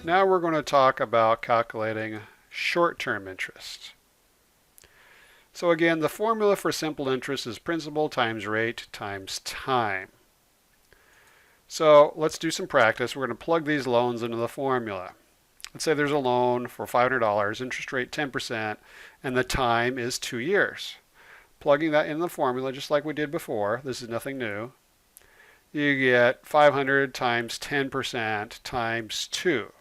Now we're going to talk about calculating short-term interest. So again, the formula for simple interest is principal times rate times time. So let's do some practice. We're going to plug these loans into the formula. Let's say there's a loan for $500, interest rate 10%, and the time is 2 years. Plugging that in the formula just like we did before, this is nothing new, you get 500 times 10% times 2.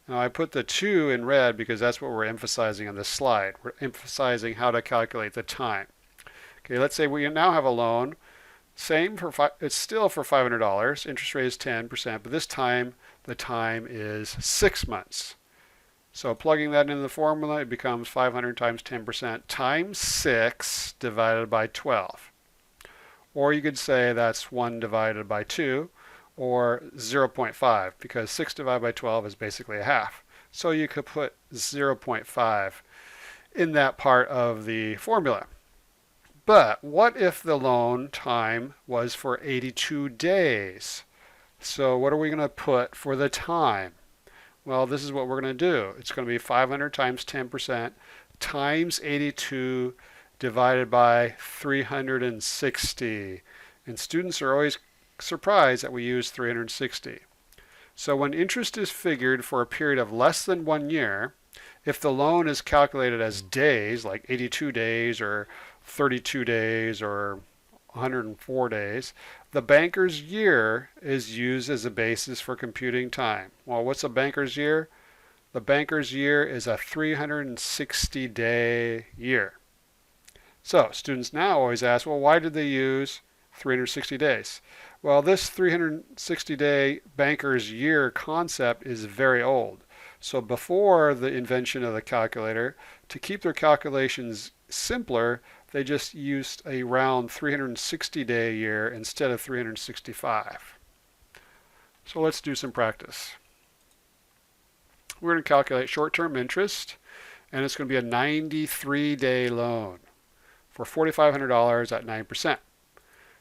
Now I put the 2 in red because that's what we're emphasizing on this slide. We're emphasizing how to calculate the time. Okay, let's say we now have a loan, it's still for $500, interest rate is 10%, but this time the time is 6 months. So plugging that into the formula, it becomes 500 times 10% times 6 divided by 12. Or you could say that's 1 divided by 2, or 0.5, because 6 divided by 12 is basically a half. So you could put 0.5 in that part of the formula. But what if the loan time was for 82 days? So what are we going to put for the time? Well, this is what we're going to do. It's going to be 500 times 10% times 82 divided by 360. And students are always surprised that we use 360. So when interest is figured for a period of less than 1 year, if the loan is calculated as days, like 82 days or 32 days or 104 days, the banker's year is used as a basis for computing time. Well, what's a banker's year? The banker's year is a 360-day year. So students now always ask, well, why did they use 360 days? Well, this 360-day banker's year concept is very old. So before the invention of the calculator, to keep their calculations simpler, they just used a round 360-day year instead of 365. So let's do some practice. We're going to calculate short-term interest, and it's going to be a 93-day loan for $4,500 at 9%.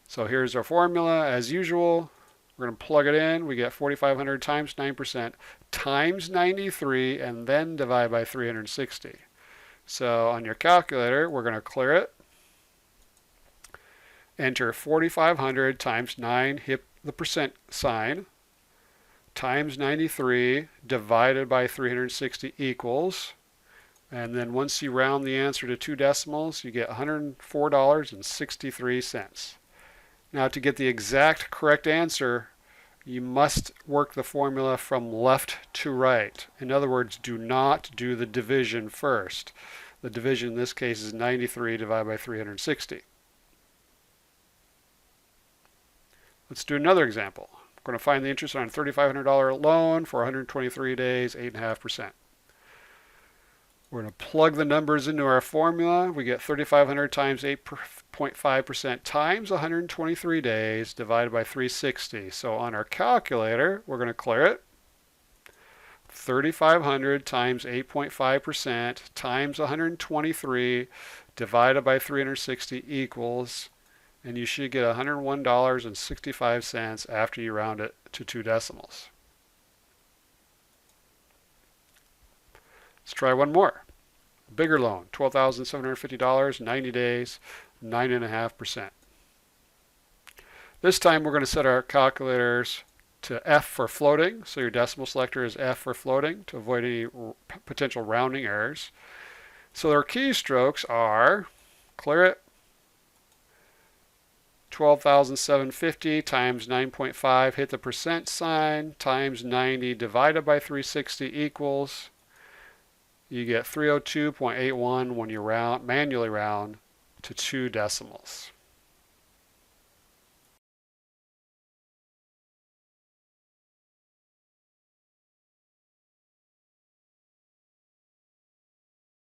So here's our formula as usual. We're going to plug it in. We get 4,500 times 9% times 93 and then divide by 360. So on your calculator, we're going to clear it. Enter 4,500 times 9, hit the percent sign, times 93 divided by 360 equals. And then once you round the answer to 2 decimals, you get $104.63. Now to get the exact correct answer, you must work the formula from left to right. In other words, do not do the division first. The division in this case is 93 divided by 360. Let's do another example. We're going to find the interest on a $3,500 loan for 123 days, 8.5%. We're going to plug the numbers into our formula. We get 3,500 times 8.5% times 123 days divided by 360. So on our calculator, we're going to clear it. 3,500 times 8.5% times 123 divided by 360 equals, and you should get $101.65 after you round it to 2 decimals. Let's try one more. Bigger loan, $12,750, 90 days, 9.5%. This time we're going to set our calculators to F for floating. So your decimal selector is F for floating to avoid any potential rounding errors. So our keystrokes are, clear it, 12,750 times 9.5, hit the percent sign, times 90 divided by 360 equals, you get 302.81 when you manually round to 2 decimals.